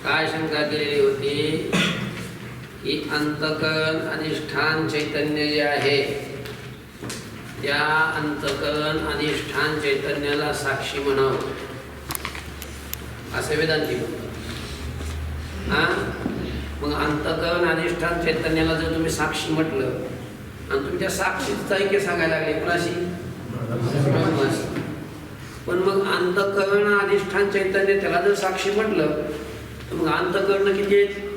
काय शंका केलेली होती की अंतकरण अधिष्ठान चैतन्य जे आहे त्या अंतकरण अधिष्ठान चैतन्याला साक्षी म्हणावं असे वेदांती म्हणतात। हा मग अंतकरण अधिष्ठान चैतन्याला जर तुम्ही साक्षी म्हटलं आणि तुम्ही त्या साक्षीचा ऐक्य सांगायला लागले कुणाशी ब्रह्माशी, पण मग अंतकरण अधिष्ठान चैतन्य त्याला जर साक्षी म्हटलं तर मग अंतकरण किती आहेत?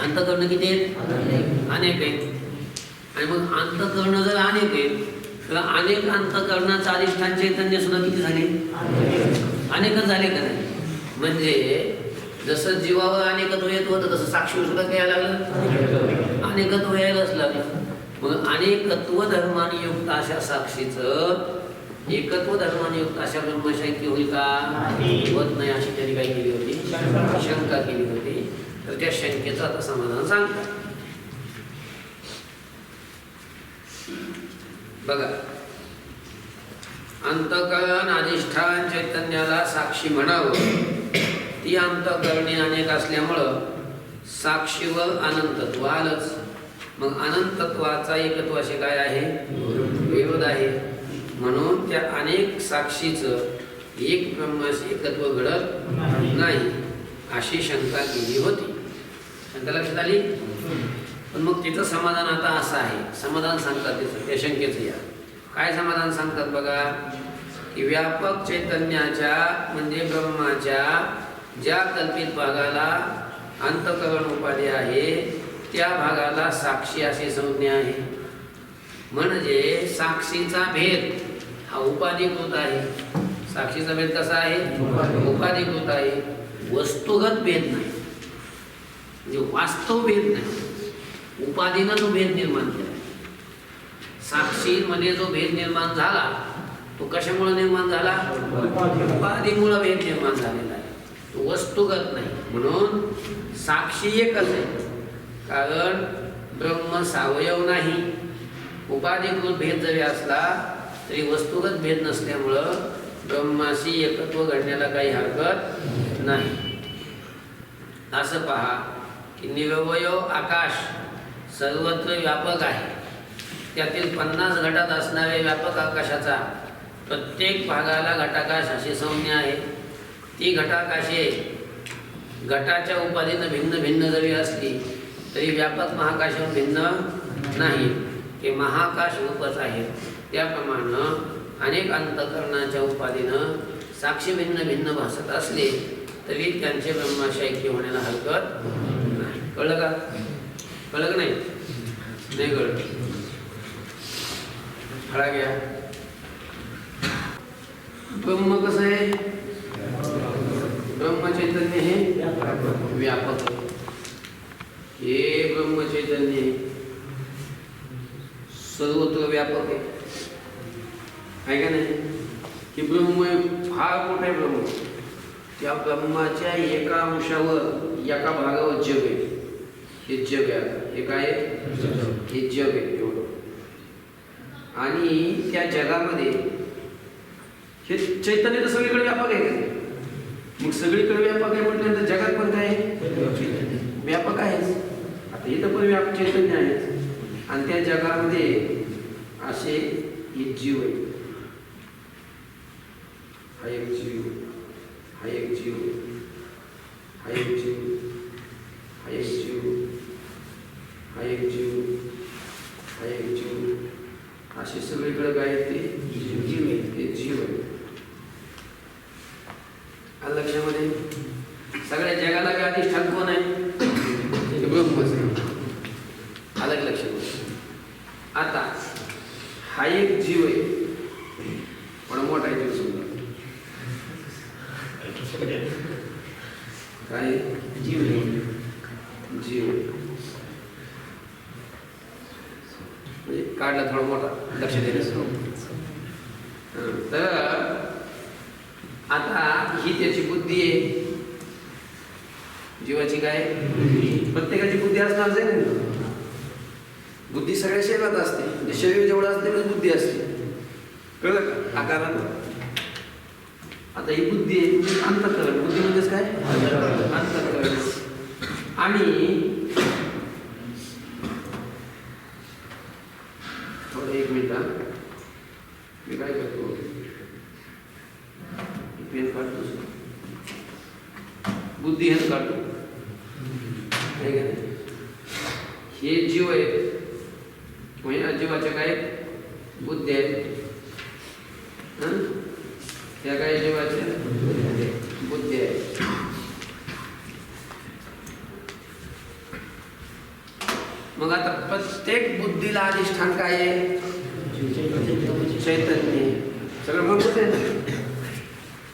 अंतकरण किती आहेत? अनेक आहेत। आणि मग अंतकरण जर अनेक आहेत तर अनेक अंतकरणाचं अधिष्ठान चैतन्य सुद्धा किती झाले? अनेकच झाले का नाही? म्हणजे जसं जीवावर अनेकत्व येत होतं तसं साक्षी सुद्धा काय यायला लागलं? अनेकत्व यायलाच लागलं। मग अनेकत्व धर्माने युक्त अशा साक्षीचं एकत्व धर्माने युक्त अशा ब्रह्मशक्य होईल का? होत नाही अशी त्यांनी काय केली होती? शंका केली होती। तर त्या शंकेचं आता समाधान सांगतात बघा। अंतकरण अधिष्ठान चैतन्याला साक्षी म्हणावं, ती अंतकरणे अनेक असल्यामुळं साक्षीवर अनंतत्व आलंच। मग अनंतत्वाचा एकत्वाशी काय आहे? विरोध आहे। म्हणून त्या अनेक साक्षीचं एक ब्रह्माशी एकत्व घडत नाही अशी शंका केली होती। शंका लक्षात आली? पण मग तिचं समाधान आता असं आहे, समाधान सांगतात तिचं त्या शंकेचं। या काय समाधान सांगतात बघा की व्यापक चैतन्याच्या म्हणजे ब्रह्माच्या ज्या कल्पित भागाला अंतकरण उपाधी आहे त्या भागाला साक्षी अशी संज्ञा आहे। म्हणजे साक्षीचा भेद हा उपाधिकृत आहे। साक्षीचा भेद कसा आहे? उपाधिकृत आहे, वस्तुगत भेद नाही, म्हणजे वास्तव भेद नाही। उपाधीनं जो भेद निर्माण केला, साक्षीमध्ये जो भेद निर्माण झाला तो कशामुळे निर्माण झाला? उपाधीमुळे भेद निर्माण झालेला आहे, तो वस्तुगत नाही। म्हणून साक्षी एकच आहे, कारण ब्रह्म सावयव नाही। उपाधिकृत भेद जरी असला तरी वस्तुगत भेद नसल्यामुळं ब्रह्माशी एकत्व घडण्याला काही हरकत नाही। असं पहा की निरवयव आकाश सर्वत्र व्यापक आहे, त्यातील 50 घटात असणाऱ्या व्यापक आकाशाचा प्रत्येक भागाला घटाकाश अशी संज्ञा आहे। ती घटाकाशे घटाच्या उपाधीनं भिन्न भिन्न जरी असली तरी व्यापक महाकाशावर भिन्न नाही, ते महाकाश रूपच आहे। त्याप्रमाणे अनेक अंतकरणाच्या उपाधीनं साक्षी भिन्न भिन्न भासत असले तरी त्यांचे ब्रह्माशी ऐक्य होण्याला हरकत नाही। कळलं का? कळलं का नाही? नाही कळलं? खळा घ्या। ब्रह्म कसं आहे? ब्रह्मचैतन्य हे व्यापक आहे। हे ब्रह्मचैतन्य सर्वत्र व्यापक आहे का नाही? की ब्रह्म फार मोठा आहे। ब्रह्म त्या ब्रह्माच्या एका अंशावर एका भागावर जग आहे। हे जग आहे, हे काय आहे? हे जग आहे एवढं। आणि त्या जगामध्ये हे चैतन्य तर सगळीकडे व्यापक आहे का? मग सगळीकडे व्यापक आहे म्हटल्यानंतर जगात पण काय व्यापक आहे? आता इथं पण व्यापक चैतन्य आहे आणि त्या जगामध्ये असे हे जीव आहे। हा एक जीव, हा एक जीव, हा एक जीव, हा एक जीव, हा एक जीव, हा एक जीव, असे सगळीकडे काय आहे? ते जीव आहे, ते जीव आहे। लक्षामध्ये सगळ्या जगाला काय अधिष्ठान कोण आहे? ब्रह्मच आहे। अलग लक्षामध्ये आता हा एक जीव आहे, पण मोठा जीव सुद्धा काय? जीव जीव म्हणजे काढला थोडा मोठा, लक्ष द्यायचं। तर आता ही त्याची बुद्धी आहे, जीवाची काय? प्रत्येकाची बुद्धी असणार आहे ना। बुद्धी सगळ्या शरीरात असते, म्हणजे शरीर जेवढं असते तेवढी बुद्धी असते। कळलं का? आकारानं आता ही बुद्धी आहे, अंतकरण। बुद्धी म्हणजेच काय अंतःकरण. आणि थोडं एक मिनिट मी काय करतो पेन काढतो बुद्धी हेच काढतो. हे जीव आहे म्हणजे जीवाच्या काय बुद्धी आहेत त्या काय जीवाच्या बुद्धी आहे. मग आता प्रत्येक बुद्धीला अधिष्ठान काय आहे चैतन्य सगळं म्हणत आहे.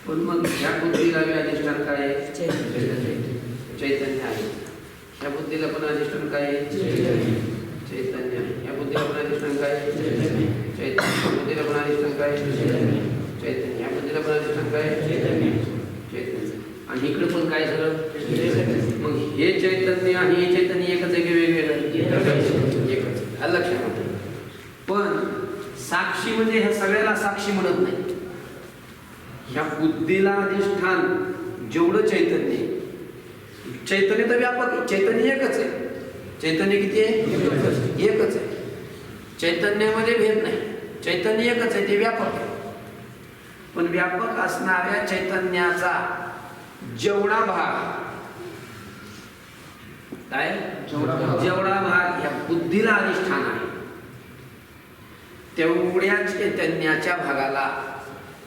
पण मग ह्या बुद्धीला अधिष्ठान काय आहे चैतन्य आहे. ह्या बुद्धीला पण अधिष्ठान काय आहे चैतन्य आहे. ह्या बुद्धीला पण अधिष्ठान काय चैतन्य. बुद्धीला पण अधिष्ठान काय चैतन्य. ह्या बुद्धीला पण अधिष्ठान काय चैतन्य. आणि इकडे पण काय सगळं मग हे चैतन्य आणि हे चैतन्य एकच आहे की वेगवेगळं एकच हा लक्षात. पण साक्षी म्हणजे ह्या सगळ्याला साक्षी म्हणत नाही. ह्या बुद्धीला अधिष्ठान जेवढं चैतन्य चैतन्य तर व्यापक चैतन्य एकच आहे. चैतन्य किती आहे एकच आहे. चैतन्यामध्ये भेद नाही. चैतन्य एकच आहे ते व्यापक आहे. पण व्यापक असणाऱ्या चैतन्याचा जेवढा भाग काय जेवढा भाग या बुद्धीला अधिष्ठान आहे तेवढ्या चैतन्याच्या भागाला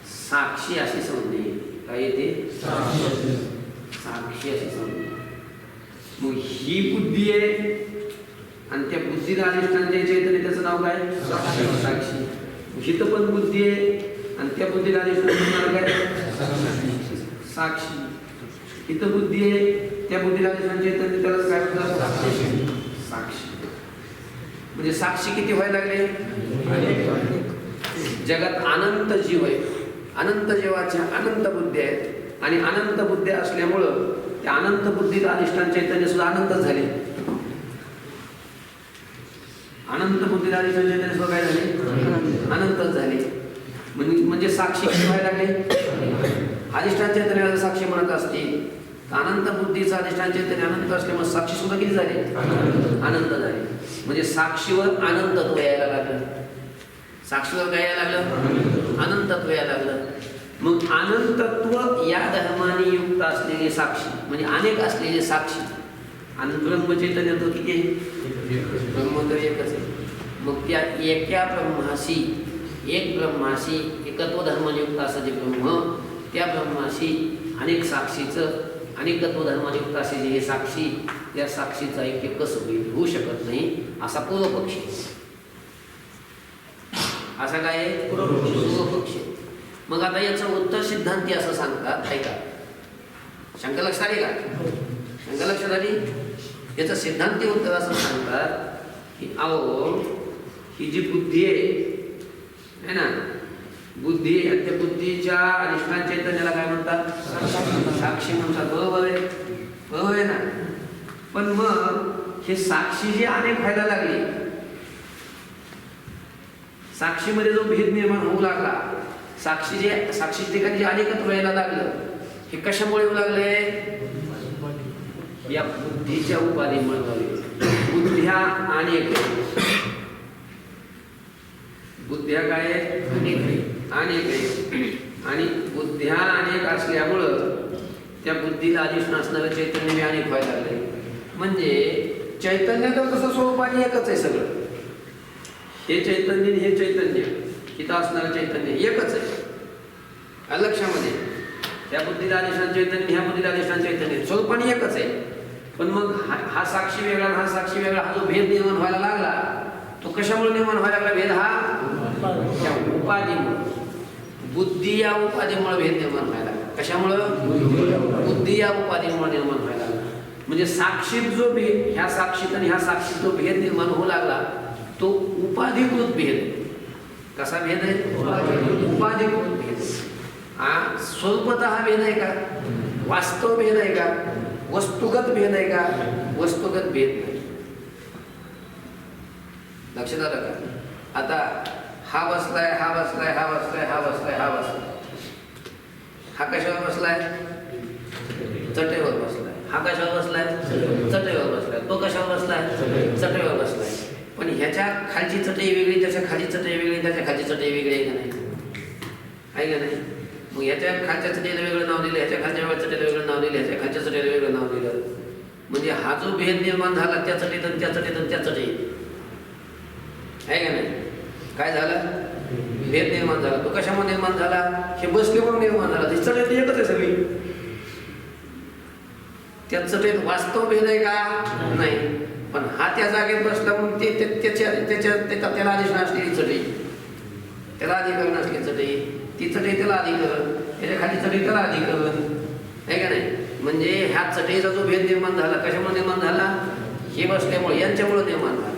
साक्षी अशी संज्ञा येते. काय येते साक्षी अशी संज्ञा. मग ही बुद्धी आहे आणि त्या बुद्धीला अधिष्ठान जे चैतन्य त्याचं नाव काय साक्षी. हिथं पण बुद्धी आहे आणि त्या बुद्धीला अधिष्ठान नाव काय साक्षी. इथं बुद्धी आहे त्या बुद्धीला अधिष्ठान चैतन्य त्याला काय म्हणतात साक्षी. म्हणजे साक्षी किती व्हायला लागले. जगात अनंत जीव आहे. अनंत जीवाच्या अनंत बुद्धी आहेत आणि अनंत बुद्धी असल्यामुळं त्या अनंत बुद्धीला अधिष्ठान चैतन्य सुद्धा अनंतच झाले. अनंत बुद्धीला अधिष्ठान चैतन्य सुद्धा काय झाले अनंतच झाले. म्हणजे साक्षी किती व्हायला लागले. अधिष्ठान चैतन्याला साक्षी म्हणत असते अनंत बुद्धीचा अधिष्ठान चैतन्य अनंत असल्यामुळे साक्षी सुद्धा किती झाले अनंत झाले. म्हणजे साक्षीवर अनंतत्व यायला लागलं. साक्षीवर काय यायला लागलं अनंतत्व यायला लागलं. मग अनंतत्व या धर्माने युक्त असलेले साक्षी म्हणजे अनेक असलेले साक्षी. आणि ब्रह्मचैतन्य तो किती आहे ब्रह्म तर एकच आहे. मग त्या एका ब्रह्माशी एक ब्रह्माशी एकत्व धर्माने युक्त असं जे ब्रह्म त्या ब्रह्माशी अनेक साक्षीचं अनेकत्व धर्माने युक्त असे जे हे साक्षी त्या साक्षीचा ऐक्य कसं होऊ शकत नाही असा पूर्वपक्षी. असा काय पूर्वपक्षी. मग आता याचं उत्तर सिद्धांती असं सांगतात. ऐका शंका लक्षात आली का शंका लक्षात आली. याचं सिद्धांती उत्तर असं सांगतात की अहो ही जी बुद्धी आहे ना बुद्धी त्या बुद्धीच्या अधिष्ठान चैतन्याला काय म्हणतात साक्षी म्हणतात. बरोबर आहे ना. पण मग हे साक्षी जे अनेक व्हायला लागले साक्षीमध्ये जो भेद निर्माण होऊ लागला साक्षी ठिकाणी जे अनेकत्व व्हायला लागलं हे कशामुळे होऊ लागले या बुद्धीच्या उपाधीमुळे झाले. बुद्ध्या अनेक बुद्ध्या काय अनेक आणि बुद्ध्या अनेक असल्यामुळं त्या बुद्धीला अधिष्ठान असणारं चैतन्य अनेक व्हायला लागले. म्हणजे चैतन्य तर कसं स्वरूपाने एकच आहे सगळं. हे चैतन्य हे चैतन्य इथं असणारं चैतन्य एकच आहे लक्षामध्ये. त्या बुद्धीला अधिष्ठान चैतन्य ह्या बुद्धीला अधिष्ठान चैतन्य स्वरूपाने एकच आहे. पण मग हा साक्षी वेगळा हा साक्षी वेगळा हा जो भेद निर्माण व्हायला लागला तो कशामुळे निर्माण व्हायला लागला भेद हा उपाधीमुळे. बुद्धी या उपाधीमुळे भेद निर्माण व्हायला लागला. कशामुळं बुद्धी या उपाधीमुळे निर्माण व्हायला लागला. म्हणजे साक्षीत जो भेद ह्या साक्षीत आणि ह्या साक्षीत जो भेद निर्माण होऊ लागला तो उपाधिकृत भेद. कसा भेद आहे उपाधिकृत भेद. स्वरूपतः भेद आहे का वास्तव भेद आहे का वस्तुगत भेद आहे का वस्तुगत भेद नाही. लक्षात आलं का. आता हा बसलाय हा बसलाय हा बसलाय हा बसलाय हा बसलाय हा कशावर बसलाय चटईवर बसलाय. हा कशावर बसलाय? चटईवर बसलाय. तो कशावर बसलाय? चटईवर बसलाय. पण ह्याच्या खालची चटई वेगळी, त्याच्या खाली चटई वेगळी, त्याच्या खालची चटई वेगळी आहे का नाही? आहे का नाही? मग ह्याच्या खालच्या चटईला वेगळं नाव दिलं, ह्याच्या खालच्या चटईला वेगळं नाव दिलं, ह्याच्या खालच्या चटईला वेगळं नाव दिलं. म्हणजे हा जो भेद निर्माण झाला त्या चटईत आणि त्या चटईत आणि त्या चटईत, आहे का नाही? काय झालं? भेद निर्माण झाला. तो कशामुळे निर्माण झाला? हे बसले म्हणून निर्माण झाला. ती चटई एकच आहे सगळी. त्या चटईत वास्तव भेद आहे का? नाही. पण हा त्या जागेत बसला म्हणून त्याला आदेश नसलेली चटई, त्याला अधिकरण असली चटई, ती चटई त्याला अधिकरण, त्याच्या खाली चटई त्याला अधिकरण, आहे का नाही? म्हणजे ह्या चटईचा जो भेद निर्माण झाला कशामुळे निर्माण झाला? हे बसल्यामुळे, यांच्यामुळे निर्माण झाला.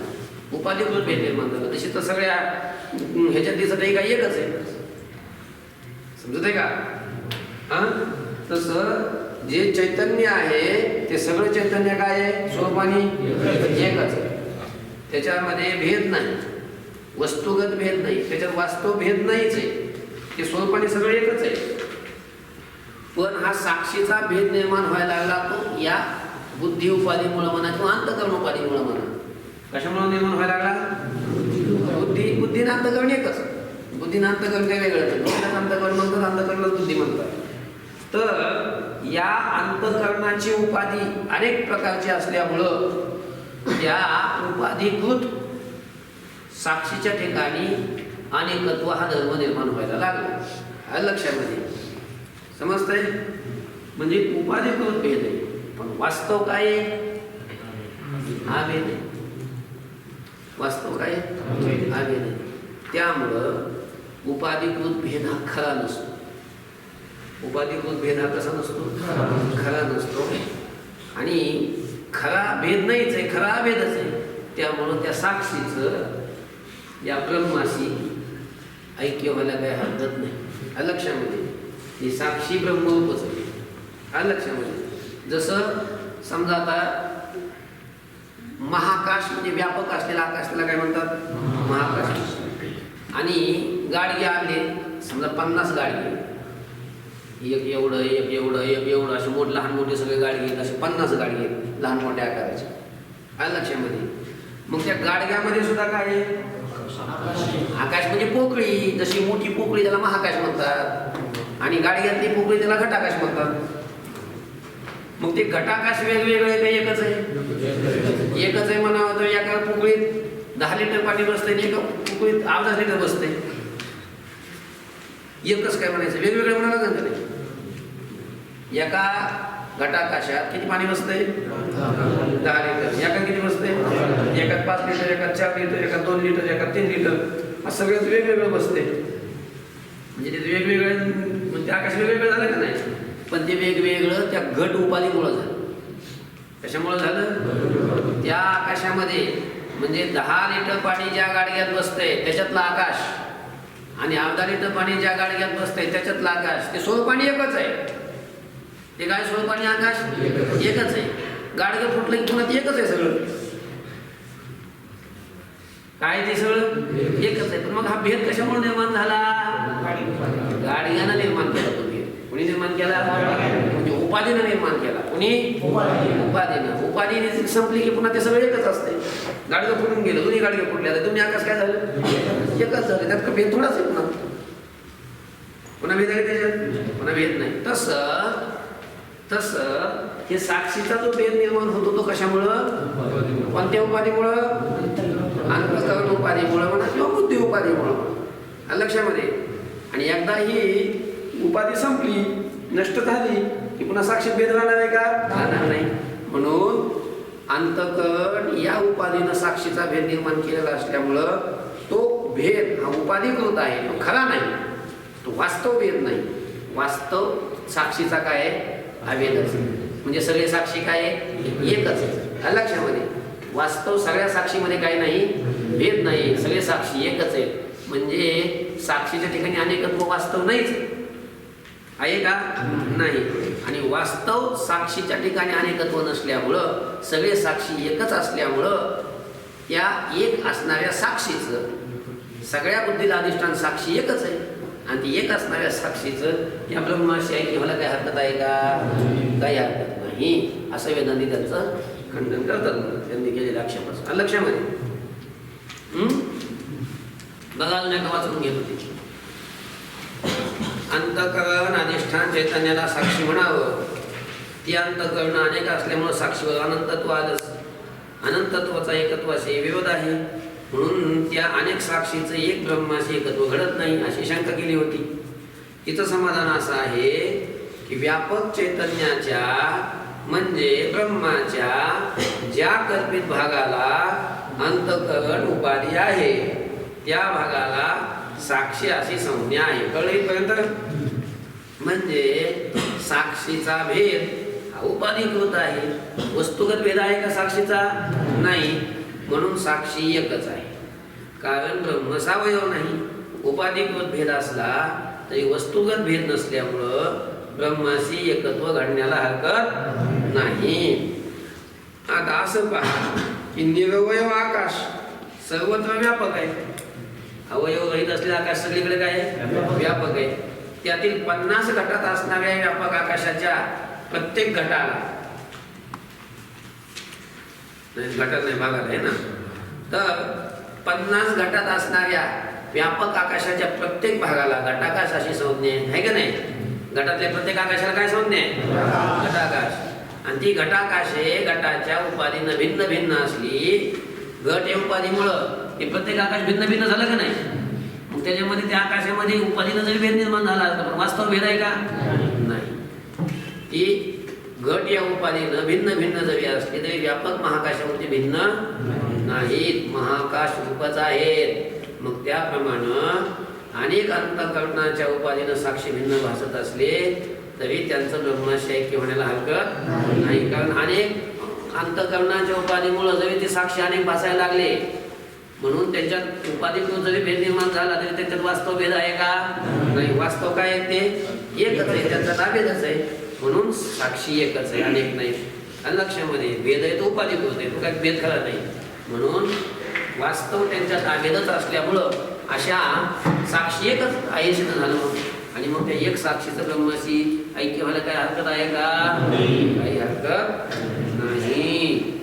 उपाधिकृत भेद निर्माण झाला. तशी तर सगळ्या ह्याच्यातली चटई काही एकच आहे. समजत आहे का? हा, तसं जे चैतन्य आहे ते सगळं चैतन्य काय आहे? स्वरूपाने एकच आहे. त्याच्यामध्ये भेद नाही, वस्तुगत भेद नाही, त्याच्यात वास्तव भेद नाहीच आहे. ते स्वरूपाने सगळं एकच आहे. पण हा साक्षीचा भेद निर्माण व्हायला लागला तो या बुद्धी उपाधीमुळे म्हणा किंवा अंतकरण उपाधीमुळे म्हणा. कशामुळे निर्माण व्हायला लागला? बुद्धीनं अंतकरण एकच. बुद्धीनं अंतकरण काही वेगळं नाही. बुद्धीनं अंतकरण म्हणतात, अंतकरणाला बुद्धी म्हणतात. तर या अंतकरणाची उपाधी अनेक प्रकारची असल्यामुळं या उपाधिकृत साक्षीच्या ठिकाणी अनेकत्व हा धर्म निर्माण व्हायला लागला. हा लक्षामध्ये समजतंय? म्हणजे उपाधिकृत भेद आहे, पण वास्तव काय आहे? हा भेद आहे. वास्तव काय? हा भेद आहे. त्यामुळं उपाधिकृत भेद हा खरा नसतो. उपाधिकृत भेद हा कसा नसतो? खरा नसतो. आणि खरा भेद नाहीच आहे, खरा भेदच आहे. त्यामुळं त्या साक्षीचं या ब्रह्माशी ऐक्य व्हायला काही हरकत नाही. हा लक्षामध्ये ही साक्षी ब्रह्मरूपच आहे. हा लक्षामध्ये जसं समजा आता महाकाश म्हणजे व्यापक असलेला आकाश, त्याला काय म्हणतात? महाकाश. आणि गाडगे आणले समजा 50 गाडगे, एक एवढं एक एवढं एक एवढं असे मोठे लहान मोठे सगळे गाडगे आहेत. असे 50 गाडगे आहेत लहान मोठ्या आकाराचे. हा लक्षामध्ये. मग त्या गाडग्यामध्ये सुद्धा काय आहे? आकाश म्हणजे पोकळी. जशी मोठी पोकळी त्याला महाकाश म्हणतात आणि गाडग्यातली पोकळी त्याला घटाकाश म्हणतात. मग ते घटाकाश वेगवेगळे काही एकच आहे? एकच आहे म्हणावं तर एका पोकळीत 10 लिटर पाणी बसते आणि एका पोकळीत 10 लिटर बसते. एकच काय म्हणायचं? वेगवेगळे म्हणायला लागत नाही. एका घटाकाशात किती पाणी बसतंय? 10 लिटर. एका किती बसते? एकात 5 लिटर, एकात 4 लिटर, एकात 2 लिटर, एकात 3 लिटर. सगळ्यात वेगवेगळं बसते. म्हणजे ते वेगवेगळे म्हणजे आकाश वेगवेगळं झालं का नाही? पण ते वेगवेगळं त्या घट उपाधीमुळं झालं. कशामुळं झालं? त्या आकाशामध्ये म्हणजे 10 लिटर पाणी ज्या गाडग्यात बसतंय त्याच्यातलं आकाश आणि 10 लिटर पाणी ज्या गाडग्यात बसतंय त्याच्यातलं आकाश, ते स्वरूपाने एकच आहे. ते काय स्वरूपाने आकाश एकच आहे. गाडगं फुटलं की पुन्हा एकच आहे सगळं. काय ते सगळं एकच आहे. पण मग हा भेद कशामुळे निर्माण झाला? गाडग्यानं निर्माण केला तो भेद. कुणी निर्माण केला? म्हणजे उपाधीनं निर्माण केला. कुणी? उपाधीनं. उपाधीने संपली की पुन्हा ते सगळं एकच असते. गाडगं फुटून गेलं, दोन्ही गाडगे फुटले, दोन्ही आकाश काय झालं? एकच झालं. त्यात भेद थोडाच आहे. पुन्हा भेद आहे त्याच्यात? पुन्हा भेद नाही. तसं हे साक्षीचा जो भेद निर्माण होतो तो कशामुळं? कोणत्या उपाधीमुळं? अंतःकरण उपाधीमुळं म्हणा किंवा बुद्धी उपाधीमुळं. लक्षामध्ये. आणि एकदा ही उपाधी संपली, नष्ट झाली की पुन्हा साक्षी भेद राहणार आहे का? राहणार नाही. म्हणून अंतःकरण या उपाधीनं साक्षीचा भेद निर्माण केलेला असल्यामुळं तो भेद हा उपाधीकृत आहे, तो खरा नाही, तो वास्तव भेद नाही. वास्तव साक्षीचा काय आहे? हा भेदच. म्हणजे सगळे साक्षी काय आहे? एकच आहे. लक्षामध्ये. वास्तव सगळ्या साक्षीमध्ये काही नाही, भेद नाही, सगळे साक्षी एकच आहे. म्हणजे साक्षीच्या ठिकाणी अनेकत्व वास्तव नाहीच आहे का? नाही. आणि वास्तव साक्षीच्या ठिकाणी अनेकत्व नसल्यामुळं, सगळे साक्षी एकच असल्यामुळं या एक असणाऱ्या साक्षीचं, सगळ्या बुद्धीला अधिष्ठान साक्षी एकच आहे आणि ती एक असणाऱ्या साक्षीचं या ब्रह्माशी ऐक्य व्हायला काय हरकत आहे का? काही हरकत नाही, असं वेदांनी त्यांचं खंडन करतात, त्यांनी केलेल्या आक्षेपाचं. लक्षामध्ये बघा, अजून एका वाचून घेत होती. अंतःकरण अधिष्ठान चैतन्याला साक्षी म्हणावं. ती अंतःकरण अनेक असल्यामुळे साक्षीवर अनंतत्व आलंच. अनंतत्वाचा एकत्वाशी विरोध आहे, म्हणून त्या अनेक साक्षीचं एक ब्रह्माशी एकत्व घडत नाही, अशी शंका केली होती. तिचं समाधान असं आहे की व्यापक चैतन्याच्या म्हणजे ब्रह्माच्या ज्या कल्पित भागाला अंतःकरण उपाधी आहे त्या भागाला साक्षी अशी संज्ञा आहे. कळेपर्यंत म्हणजे साक्षीचा भेद हा उपाधिकृत आहे. वस्तुगत भेद आहे का साक्षीचा? नाही, म्हणून साक्षी एकच आहे. कारण ब्रह्म सावयव नाही. उपाधिकृत भेद असला तरी वस्तुगत भेद नसल्यामुळं ब्रह्माशी एकत्व घडण्याला हरकत नाही. आता असं पहा की निरवयव आकाश सर्वत्र व्यापक आहे. अवयव रहित असलेला आकाश सगळीकडे काय आहे? व्यापक आहे. त्यातील 50 घटात असणाऱ्या व्यापक आकाशाच्या प्रत्येक घटाला, घटात नाही भागात आहे ना, तर 50 घटात असणाऱ्या व्यापक आकाशाच्या प्रत्येक भागाला घटाकाश अशी संज्ञा आहे का नाही? घटातल्या प्रत्येक आकाशाला काय संज्ञा आहे? घटाकाश. आणि ती घटाकाशे घटाच्या उपाधीनं भिन्न भिन्न असली, घट या उपाधीमुळं ते प्रत्येक आकाश भिन्न भिन्न झालं का नाही? मग त्याच्यामध्ये त्या आकाशामध्ये उपाधीनं जरी भेद निर्माण झाला असता पण वास्तव भेद आहे का? नाही. ती घट या उपाधीनं भिन्न भिन्न जरी असली तरी व्यापक महाकाशावरती भिन्न नाहीत, महाकाश रूपच आहेत. मग त्याप्रमाणे अनेक अंतःकरणाच्या उपाधीनं साक्षी भिन्न भासत असले तरी त्यांचं ब्रह्माशी ऐक्य होण्याला हरकत नाही. कारण अनेक अंतःकरणाच्या उपाधीमुळे जरी ते साक्षी अनेक भासायला लागले, म्हणून त्यांच्यात उपाधीतून जरी भेद निर्माण झाला तरी त्यांच्यात वास्तव भेद आहे का? नाही. वास्तव काय आहे? ते एकच आहे, त्यांचा ताबेदच आहे. म्हणून साक्षी एकच आहे, अनेक नाही. आणि लक्षामध्ये भेद आहे तो उपाधिकृत आहे, तो काय भेद खरा नाही. म्हणून वास्तव त्यांच्या ताबेदच असल्यामुळं अशा साक्षी एकच आहे सिद्ध झालं. आणि मग त्या एक साक्षीचं ब्रह्माशी ऐक्य व्हायला काय हरकत आहे का? काही हरकत नाही.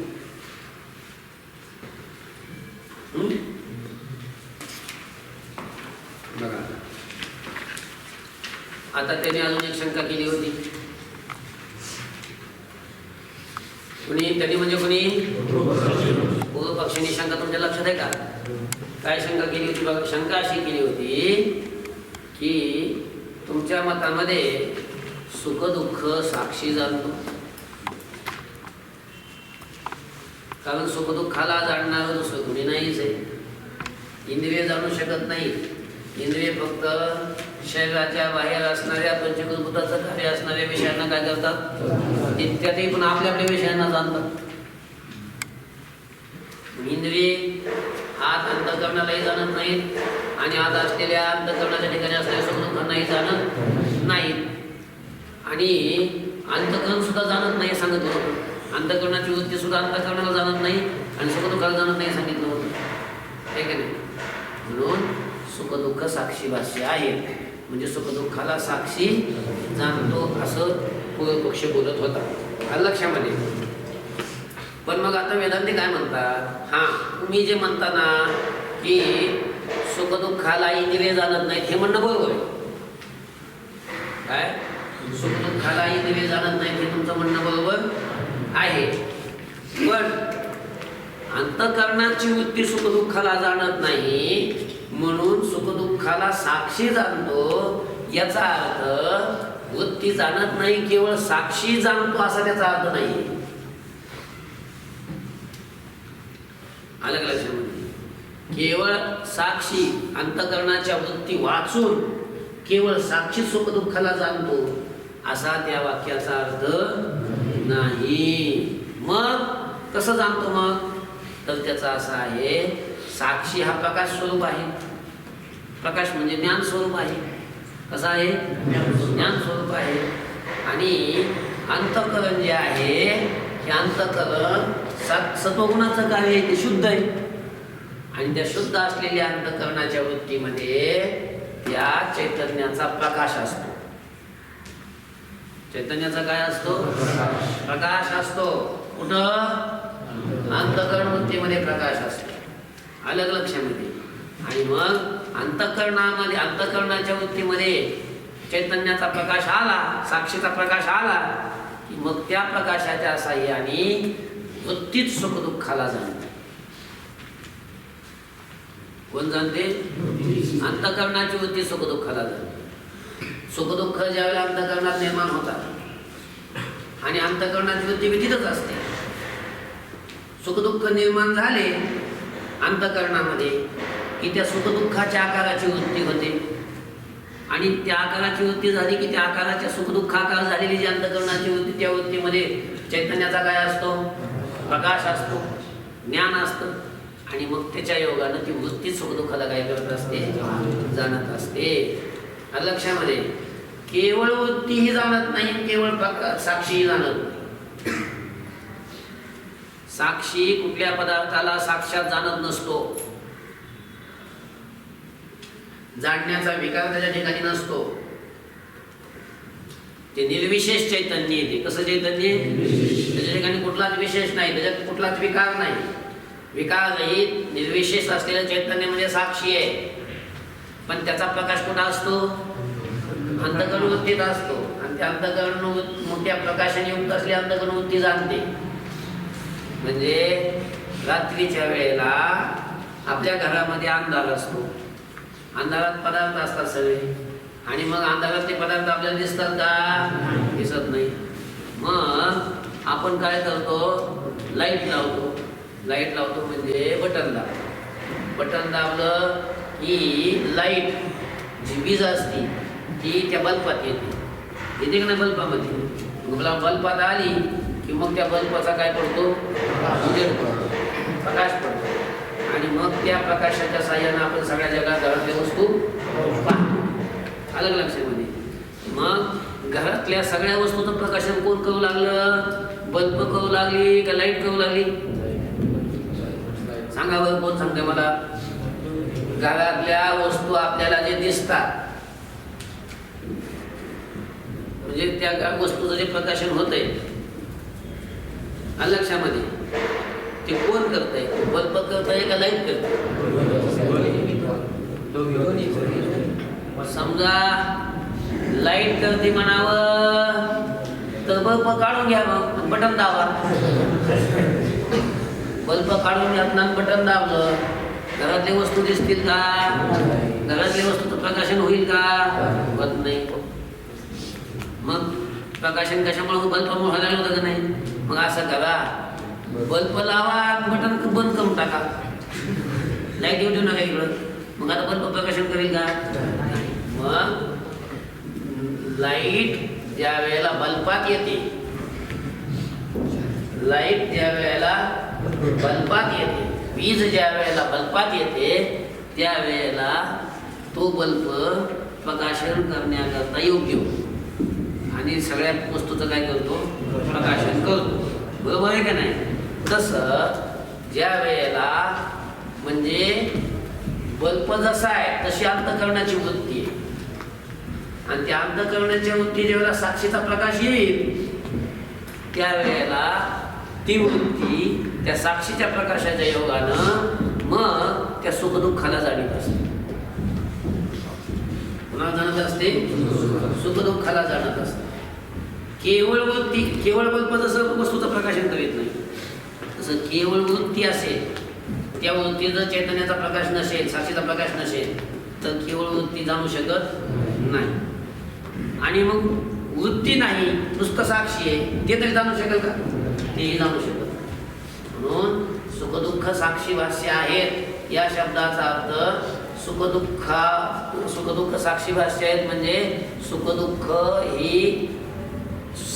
बघा, आता त्याने अजून एक शंका केली होती. त्यांनी म्हणजे कोणी? पूर्व पक्षीने शंका तुमच्या लक्षात आहे का? काय शंका केली होती बघा. शंका अशी केली होती की तुमच्या मतामध्ये सुख दुःख साक्षी जाणतो, कारण सुख दुःखाला जाणणार दुसरं कोणी नाहीच आहे. इंद्रिय जाणू शकत नाही. इंद्रिय फक्त शरीराच्या बाहेर असणाऱ्या पंचभूताचं कार्य असणाऱ्या विषयांना काय करतात? त्यातही पण आपल्या आपल्या विषयांना जाणतात. इंद्रिय हात अंतःकरणालाही जाणत नाहीत आणि हात असलेल्या अंतःकरणाच्या ठिकाणी असलेल्या सुखदुःखांनाही जाणत नाहीत. आणि अंतःकरण सुद्धा जाणत नाही सांगितलं होतं. अंतःकरणाची वृत्ती सुद्धा अंतःकरणाला जाणत नाही आणि सुखदुःखाला जाणत नाही सांगितलं होतं, हे की नाही? म्हणून सुखदुःख साक्षी भाष्य आहेत, म्हणजे सुखदुःखाला साक्षी जाणतो असं पूर्वपक्ष बोलत होता. लक्षामध्ये. पण मग आता वेदांती काय म्हणतात? हा, तुम्ही जे म्हणता ना की सुखदुःखाला इंद्रिय जाणत नाहीत, हे म्हणणं बरोबर आहे. काय? सुखदुःखाला इंद्रिय जाणत नाहीत हे तुमचं म्हणणं बरोबर आहे. पण अंतःकरणाची वृत्ती सुखदुःखाला जाणत नाही म्हणून सुखदुःखाला साक्षी जाणतो, याचा अर्थ वृत्ती जाणत नाही, केवळ साक्षी जाणतो असा त्याचा अर्थ नाही. अलग लक्षात. केवळ साक्षी अंतःकरणाच्या वृत्ती वाचून केवळ साक्षी सुखदुःखाला जाणतो असा त्या वाक्याचा अर्थ नाही. मग कसं जाणतो? मग तर त्याचा असा आहे, साक्षी हा प्रकाश स्वरूप आहे. प्रकाश म्हणजे ज्ञान स्वरूप आहे. कसं आहे? ज्ञान स्वरूप आहे. आणि अंतःकरण जे आहे हे अंतःकरण सत्वगुणाचं कार्य आहे, ते शुद्ध आहे. आणि त्या शुद्ध असलेल्या अंतःकरणाच्या वृत्तीमध्ये त्या चैतन्याचा प्रकाश असतो. चैतन्याचा काय असतो? प्रकाश असतो. कुठं? अंतःकरण वृत्तीमध्ये प्रकाश असतो. अलग लक्षामध्ये. आणि मग अंतःकरणामध्ये, अंतःकरणाच्या वृत्तीमध्ये चैतन्याचा प्रकाश आला, साक्षीचा प्रकाश आला की मग त्या प्रकाशाच्या साह्याने वृत्तीत सुखदुःखाला जाणते. कोण जाणते? अंतःकरणाची वृत्ती सुखदुःखाला जाणते. सुखदुःख ज्यावेळेला अंतःकरणात निर्माण होतात आणि अंतःकरणाची वृत्ती तिथंच असते. सुखदुःख निर्माण झाले अंतःकरणामध्ये की त्या सुखदुःखाच्या आकाराची वृत्ती होते. आणि त्या आकाराची वृत्ती झाली की त्या आकाराच्या सुखदुःख आकार झालेली जी अंतःकरणाची वृत्ती, त्या वृत्तीमध्ये चैतन्याचा काय असतो? प्रकाश असतो, ज्ञान असतं. आणि मग त्याच्या योगानं ती वृत्ती सुखदुःखाला काय करत असते? जाणत असते. लक्षामध्ये केवळ वृत्तीही जाणत नाही, केवळ साक्षीही जाणत नाही. साक्षी कुठल्या पदार्थाला साक्षात जाणत नसतो. जाणण्याचा विकार त्याच्या ठिकाणी नसतो. ते निर्विशेष चैतन्य येते. कसं चैतन्य? त्याच्या ठिकाणी कुठलाच विशेष नाही, त्याच्यात कुठलाच विकार नाही. विकार रहित निर्विशेष असलेलं चैतन्य म्हणजे साक्षी आहे. पण त्याचा प्रकाश कुठं असतो? अंतःकरण वृत्तीत असतो. आणि त्या अंतःकरण मोठ्या प्रकाशाने युक्त असली अंतःकरण वृत्ती जाणते. म्हणजे रात्रीच्या वेळेला आपल्या घरामध्ये अंधार असतो, अंधारात पदार्थ असतात सगळे, आणि मग अंधारात ते पदार्थ आपल्याला दिसतात का? दिसत नाही. मग आपण काय करतो? लाईट लावतो. लाईट लावतो म्हणजे बटन दाबतो. बटन दाबलं की लाईट जी वीज असते ती त्या बल्बात येते का नाही? बल्बामध्ये बल्बात आली की मग त्या बल्बाचा काय पडतो? उजेड पडतो, प्रकाश पडतो. आणि मग त्या प्रकाशाच्या साह्यानं आपण सगळ्या जगात घरातल्या वस्तू पाहतो. अलग लक्षामध्ये. मग घरातल्या सगळ्या वस्तूचं प्रकाशन कोण करू लागलं? बल्ब करू लागली का लाईट करू लागली? सांगा बरं, कोण सांगते मला? घरातल्या वस्तू आपल्याला जे दिसतात म्हणजे त्या वस्तूचं जे प्रकाशन होतंय लक्षामध्ये, ते कोण करतंय? बल्ब करतंय का लाईट करतंय? समजा लाईट करते म्हणावं तर बल्ब काढून घ्या, मग बटन दाबा. बल्ब काढून घ्या, बटन दाबलं, घरातली वस्तू दिसतील का? घरातल्या वस्तूचं प्रकाशन होईल का? होत नाही. मग प्रकाशन कशामुळे? बल्बामुळे व्हायला होतं का नाही? मग असं करा, बल्ब लावा, बटन बंद करून टाका, लाईट येऊ देऊ नका इकडं. मग आता बल्ब प्रकाशन करेल का? मग लाईट ज्या वेळेला बल्बात येते, लाईट ज्या वेळेला बल्बात येते, वीज ज्या वेळेला बल्बात येते, त्यावेळेला तो बल्ब प्रकाशन करण्याकरता योग्य आणि सगळ्या वस्तूचं काय करतो? प्रकाशन करतो. बरोबर आहे का नाही? तसं ज्या वेळेला म्हणजे बल्ब जसा आहे तशी अंतःकरणाची वृत्ती आहे. आणि त्या अंतःकरणाच्या वृत्ती ज्यावेळेला साक्षीचा प्रकाश येईल त्यावेळेला ती वृत्ती त्या साक्षीच्या प्रकाशाच्या योगानं मग त्या सुखदुःखाला जाणीत असते. कुणाला जाणत असते? सुखदुःखाला जाणत असते. केवळ वृत्ती, केवळ बल्ब जसं वस्तूचं प्रकाशन करीत नाही तसं केवळ वृत्ती असेल, त्या वृत्तीचा चैतन्याचा प्रकाश नसेल, साक्षीचा प्रकाश नसेल तर केवळ वृत्ती जाणू शकत नाही. आणि मग वृत्ती नाही, नुसतं साक्षी आहे, ते तरी जाणू शकेल का? तेही जाणू शकत. म्हणून सुखदुःख साक्षी भाष्य आहेत या शब्दाचा अर्थ सुखदुःख साक्षी भाष्य आहेत. म्हणजे सुखदुःख ही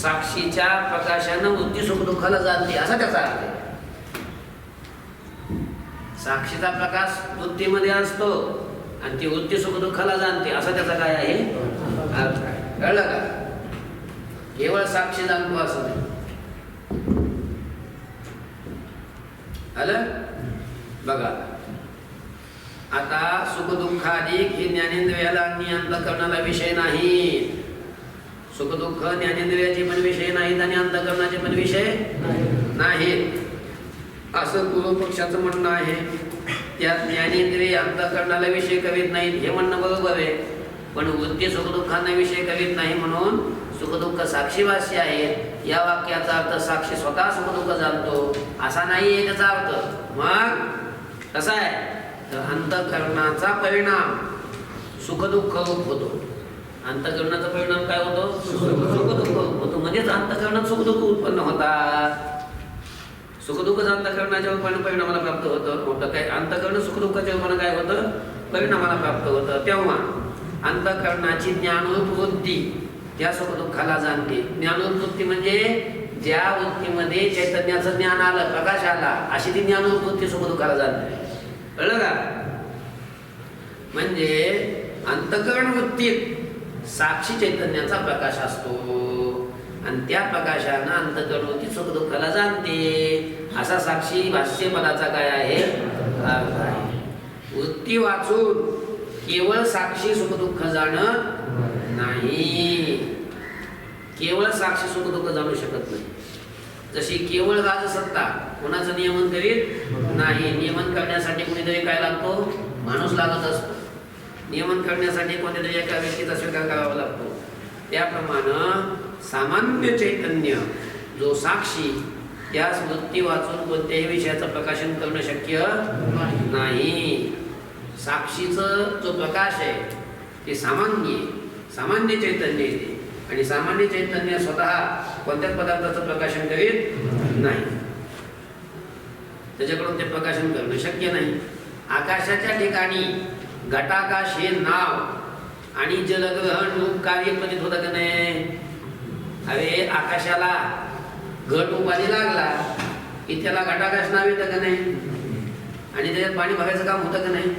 साक्षीच्या प्रकाशानं वृत्ती सुखदुःखाला जाणते असा त्याचा अर्थ आहे. साक्षीचा प्रकाश वृत्तीमध्ये असतो आणि ती वृत्ती सुखदुःखाला जाणते असा त्याचा काय आहे? अर्थ आहे. कळलं का? केवळ साक्षी जाणतो असं नाही. आलं? बघा आता सुखदुःखाधिक हे ज्ञानेंद्रियाला आणि अंतःकरणाला विषय नाही. सुख दुःख ज्ञानेंद्रियाचे पण विषय नाहीत आणि अंतःकरणाचे पण विषय नाहीत असं पूर्व पक्षाचं म्हणणं आहे. त्यात ज्ञानेंद्रिय अंतःकरणाला विषय करीत नाहीत हे म्हणणं बरोबर आहे, पण वृत्ती सुखदुःखांना विषय करीत नाही म्हणून सुखदुःख साक्षीभाष्य आहेत. या वाक्याचा अर्थ साक्षी स्वतः सुखदुःख जाणतो असा नाही आहे त्याचा अर्थ. मग कसा आहे तर अंतःकरणाचा परिणाम सुखदुःख रूप होतो. अंतःकरणाचा परिणाम काय होतो? सुखदुःख होतो. म्हणजेच अंतःकरणात सुखदुःख उत्पन्न होतात. सुखदुःख अंतःकरणाच्या रूपाने परिणामाला प्राप्त होतं. काय अंतःकरण सुखदुःखाच्या रूपाने काय होतं? परिणामाला प्राप्त होतं. तेव्हा अंतःकरणाची ज्ञानरूप वृत्ती त्या सुखदुःखाला जाणते. ज्ञानरूप वृत्ती म्हणजे ज्या वृत्तीमध्ये चैतन्याचं ज्ञान आलं, प्रकाश आला, अशी ती ज्ञानरूप वृत्ती सुखदुःखाला जाणते. कळलं का? म्हणजे अंतःकरण वृत्तीत साक्षी चैतन्याचा प्रकाश असतो आणि त्या प्रकाशानं अंतःकरण वृत्ती सुखदुःखाला जाणते. असा साक्षी भाष्य पदाचा काय आहे? अर्थ आहे. वृत्ती वाचून केवळ साक्षी सुखदुःख जाणत नाही. केवळ साक्षी सुखदुःख जाणू शकत नाही. जशी केवळ राजसत्ता कोणाचं नियमन करीत नाही. नियमन करण्यासाठी कोणीतरी काय लागतो? माणूस लागत असतो. नियमन करण्यासाठी कोणत्यातरी एका व्यक्तीचा स्वीकार करावा लागतो. त्याप्रमाणे सामान्य चैतन्य जो साक्षी त्या वृत्ती वाचून कोणत्याही विषयाचं प्रकाशन करणं शक्य नाही. साक्षीचं जो प्रकाश आहे ते सामान्य चैतन्य येते आणि सामान्य चैतन्य स्वतः कोणत्याच पदार्थाचं प्रकाशन करीत नाही. त्याच्याकडून ते प्रकाशन करणं शक्य नाही. आकाशाच्या ठिकाणी घटाकाश हे नाव आणि जलग्रहण रूप कार्य प्रतीत होतं का नाही? अरे आकाशाला घट उपाधी लागला की त्याला घटाकाश नाव येतं का नाही? आणि त्याच्यात पाणी भरायचं काम होतं का नाही?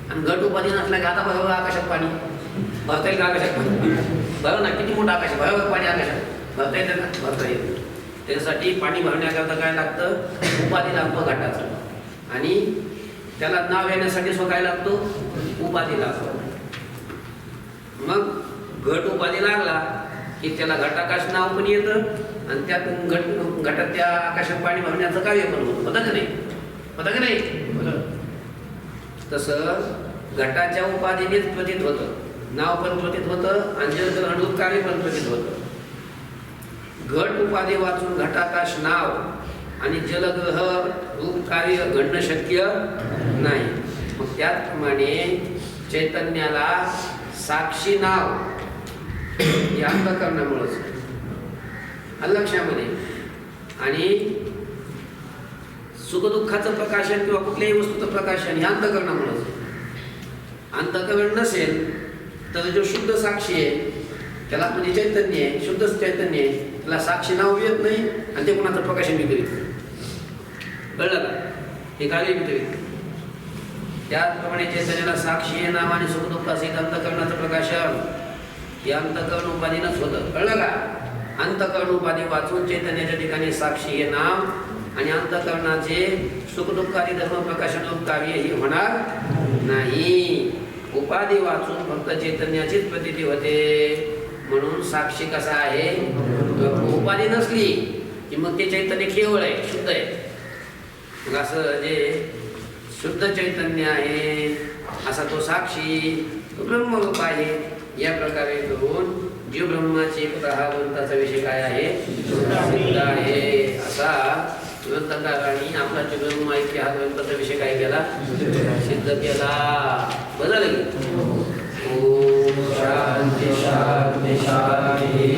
आणि घट उपाधी नसला की आता बरोबर आकाशात पाणी भरता येईल का? आकाशात पाणी बरोबर ना? किती मोठं आकाश, बरोबर पाणी आकाशात भरता येतं का? भरता येतं. त्याच्यासाठी पाणी भरण्याकरता काय लागतं? उपाधी लागतो घटाचं. आणि त्याला नाव येण्यासाठी सो काय लागतो? उपाधी लागतो. मग घट उपाधी लागला की त्याला घटाकाश नाव पण येतं आणि त्यात घटात त्या आकाशात पाणी भरण्याचं कार्य पण होतं. होतं का नाही? होतं का नाही? तसं घटाच्या उपाधीनेच प्रतीत होतं. नाव पण प्रतीत होतं आणि जलग्रहण कार्य पण प्रतीत होतं. घट उपाधी वाचून घटाकाश नाव आणि जलग्रह रूप कार्य घडणं शक्य नाही. मग त्याचप्रमाणे चैतन्याला साक्षी नाव या अंतःकरणामुळेच लक्षामध्ये आणि सुखदुःखाचं प्रकाशन किंवा कुठल्याही वस्तूचं प्रकाशन हे अंतःकरणामुळेच. अंतःकरण नसेल तर जो शुद्ध साक्षी आहे त्याला म्हणजे चैतन्य आहे, शुद्ध चैतन्य आहे, त्याला साक्षी नाव येत नाही आणि ते कोणाचं प्रकाशन बी करीत. कळलं का? हे कार्य बी करीत. त्याचप्रमाणे चैतन्याला साक्षी हे नाव आणि सुखदुःख असेल अंतःकरणाचं प्रकाशन हे अंतःकरण उपाधीनच होतं. कळलं का? अंतःकरण उपाधी वाचून चैतन्याच्या ठिकाणी साक्षी हे नाव आणि अंतःकरणाचे सुखदुःखादी धर्म प्रकाशन कार्य हे होणार नाही. उपाधी वाचून फक्त चैतन्याचीच प्रतीती होते. म्हणून साक्षी कसा आहे? उपाधी नसली की मग ते चैतन्य केवळ आहे, शुद्ध आहे. मग असं जे शुद्ध चैतन्य आहे असा तो साक्षी तो ब्रह्मरूप आहे. या प्रकारे करून जीव ब्रह्माची प्रहावंताचा विषय काय आहे? सिद्ध आहे. असा ग्रंथकारांनी आपला जीव ब्रह्म ऐक्य हा ग्रंथाचा विषय काय केला? सिद्ध केला. बदल ओम शांती शांती शांती